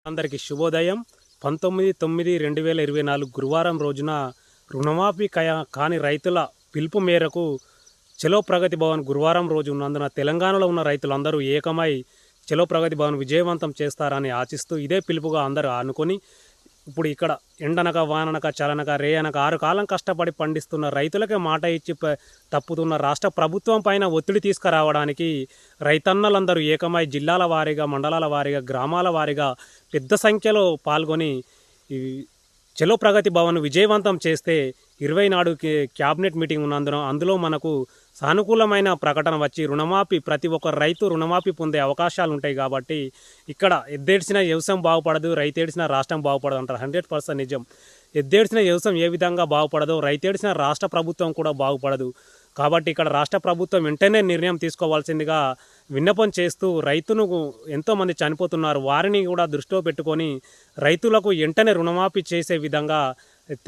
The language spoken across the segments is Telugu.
అందరికీ శుభోదయం. 19/9/2024 గురువారం రోజున రుణమాఫీ కాని రైతుల పిలుపు మేరకు చలో ప్రగతి భవన్ గురువారం రోజు ఉన్నందున తెలంగాణలో ఉన్న రైతులందరూ ఏకమై చలో ప్రగతి భవన్ విజయవంతం చేస్తారని ఆశిస్తూ ఇదే పిలుపుగా అందరూ అనుకొని ఇప్పుడు ఇక్కడ ఎండనక వాననక చలనక రేయనక 6 కాలం కష్టపడి పండిస్తున్న రైతులకే మాట ఇచ్చి తప్పుతున్న రాష్ట్ర ప్రభుత్వం పైన ఒత్తిడి తీసుకురావడానికి రైతన్నలందరూ ఏకమై జిల్లాల వారీగా, మండలాల వారీగా, గ్రామాల వారీగా పెద్ద సంఖ్యలో పాల్గొని చలో ప్రగతి భవన్ విజయవంతం చేస్తే 20 నాడు క్యాబినెట్ మీటింగ్ ఉన్నందున అందులో మనకు సానుకూలమైన ప్రకటన వచ్చి రుణమాఫీ ప్రతి ఒక్క రైతు రుణమాఫీ పొందే అవకాశాలు ఉంటాయి. కాబట్టి ఇక్కడ ఎద్దేడ్చిన వ్యవసాయం బాగుపడదు, రైతేడ్చిన రాష్ట్రం బాగుపడదు అంటారు. 100% నిజం. ఎద్దేడ్చిన వ్యవసాయం ఏ విధంగా బాగుపడదో రైతేడ్చిన రాష్ట్ర ప్రభుత్వం కూడా బాగుపడదు. కాబట్టి ఇక్కడ రాష్ట్ర ప్రభుత్వం వెంటనే నిర్ణయం తీసుకోవాల్సిందిగా విన్నపం చేస్తూ రైతును ఎంతోమంది చనిపోతున్నారు, వారిని కూడా దృష్టిలో పెట్టుకొని రైతులకు వెంటనే రుణమాఫీ చేసే విధంగా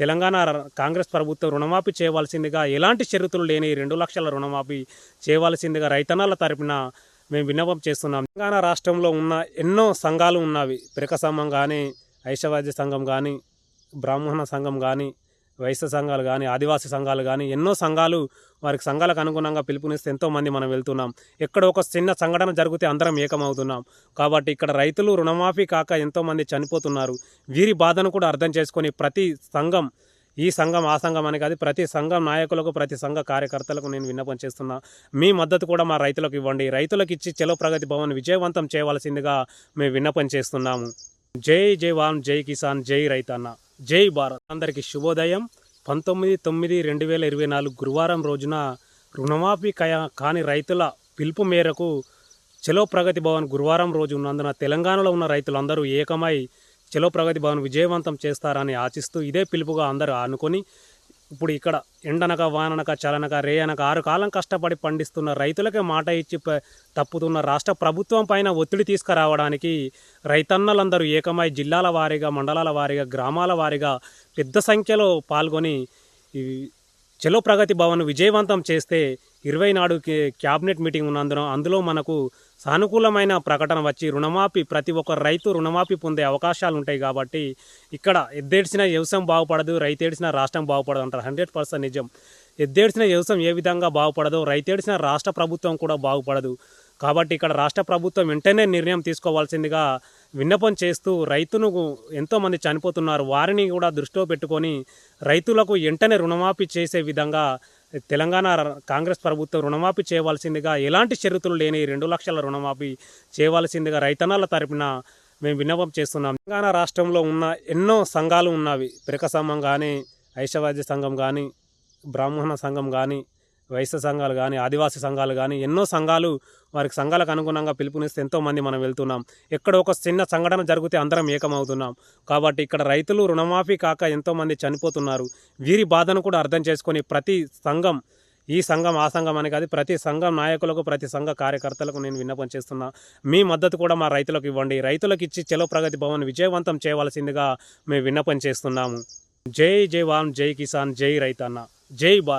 తెలంగాణ కాంగ్రెస్ ప్రభుత్వం రుణమాఫీ చేయవలసిందిగా, ఎలాంటి షరతులు లేని 2 లక్షల రుణమాఫీ చేయవలసిందిగా రైతన్నల తరపున మేము విన్నపం చేస్తున్నాం. తెలంగాణ రాష్ట్రంలో ఉన్న ఎన్నో సంఘాలు ఉన్నవి. పిరక సంఘం కానీ, ఐషవాద్య సంఘం కానీ, బ్రాహ్మణ సంఘం కానీ, వైశ్య సంఘాలు కానీ, ఆదివాసీ సంఘాలు కానీ, ఎన్నో సంఘాలు వారికి సంఘాలకు అనుగుణంగా పిలుపునిస్తే ఎంతోమంది మనం వెళ్తున్నాం. ఎక్కడ ఒక చిన్న సంఘటన జరిగితే అందరం ఏకమవుతున్నాం. కాబట్టి ఇక్కడ రైతులు రుణమాఫీ కాక ఎంతోమంది చనిపోతున్నారు. వీరి బాధను కూడా అర్థం చేసుకొని ప్రతి సంఘం, ఈ సంఘం ఆ సంఘం అని కాదు, ప్రతి సంఘం నాయకులకు, ప్రతి సంఘ కార్యకర్తలకు నేను విన్నపం చేస్తున్నా. మీ మద్దతు కూడా మా రైతులకు ఇవ్వండి. రైతులకు ఇచ్చి చలో ప్రగతి భవన్ విజయవంతం చేయవలసిందిగా మేము విన్నపం చేస్తున్నాము. జై జవాన్, జై కిసాన్, జై రైతన్న, జై భారత్. అందరికీ శుభోదయం. 19/9/2024 గురువారం రోజున రుణమాఫీ కాని రైతుల పిలుపు మేరకు చలో ప్రగతి భవన్ గురువారం రోజు ఉన్నందున తెలంగాణలో ఉన్న రైతులందరూ ఏకమై చలో ప్రగతి భవన్ విజయవంతం చేస్తారని ఆశిస్తూ ఇదే పిలుపుగా అందరూ అనుకొని ఇప్పుడు ఇక్కడ ఎండనక వాననక చలనక రేయనక 6 కాలం కష్టపడి పండిస్తున్న రైతులకే మాట ఇచ్చి తప్పుతున్న రాష్ట్ర ప్రభుత్వం పైన ఒత్తిడి తీసుకురావడానికి రైతన్నలందరూ ఏకమై జిల్లాల వారీగా, మండలాల వారీగా, గ్రామాల వారీగా పెద్ద సంఖ్యలో పాల్గొని చలో ప్రగతి భవన్ విజయవంతం చేస్తే 20 నాడు క్యాబినెట్ మీటింగ్ ఉన్నందున అందులో మనకు సానుకూలమైన ప్రకటన వచ్చి రుణమాఫీ ప్రతి ఒక్క రైతు రుణమాఫీ పొందే అవకాశాలు ఉంటాయి. కాబట్టి ఇక్కడ ఎద్దేడ్చిన వ్యవసాయం బాగుపడదు, రైతేడ్చిన రాష్ట్రం బాగుపడదు అంటారు. 100% నిజం. ఎద్దేడ్చిన వ్యవసాయం ఏ విధంగా బాగుపడదో రైతేడ్చిన రాష్ట్ర ప్రభుత్వం కూడా బాగుపడదు. కాబట్టి ఇక్కడ రాష్ట్ర ప్రభుత్వం వెంటనే నిర్ణయం తీసుకోవాల్సిందిగా విన్నపం చేస్తూ రైతును ఎంతోమంది చనిపోతున్నారు, వారిని కూడా దృష్టిలో పెట్టుకొని రైతులకు వెంటనే రుణమాఫీ చేసే విధంగా తెలంగాణ కాంగ్రెస్ ప్రభుత్వం రుణమాఫీ చేయవలసిందిగా, ఎలాంటి షరతులు లేని 2 లక్షల రుణమాఫీ చేయవలసిందిగా రైతన్నల తరపున మేము విన్నపం చేస్తున్నాం. తెలంగాణ రాష్ట్రంలో ఉన్న ఎన్నో సంఘాలు ఉన్నవి. పిరక సంఘం కానీ, ఐషవాద్య సంఘం కానీ, బ్రాహ్మణ సంఘం కానీ, వైశ్య సంఘాలు కానీ, ఆదివాసీ సంఘాలు కానీ, ఎన్నో సంఘాలు వారికి సంఘాలకు అనుగుణంగా పిలుపునిస్తే ఎంతోమంది మనం వెళ్తున్నాం. ఎక్కడ ఒక చిన్న సంఘటన జరిగితే అందరం ఏకమవుతున్నాం. కాబట్టి ఇక్కడ రైతులు రుణమాఫీ కాక ఎంతోమంది చనిపోతున్నారు. వీరి బాధను కూడా అర్థం చేసుకొని ప్రతి సంఘం, ఈ సంఘం ఆ సంఘం అని కాదు, ప్రతి సంఘం నాయకులకు, ప్రతి సంఘ కార్యకర్తలకు నేను విన్నపం చేస్తున్నా. మీ మద్దతు కూడా మా రైతులకు ఇవ్వండి. రైతులకు ఇచ్చి చలో ప్రగతి భవన్ విజయవంతం చేయవలసిందిగా మేము విన్నపం చేస్తున్నాము. జై జవాన్, జై కిసాన్, జై రైతన్న, జై భారత్.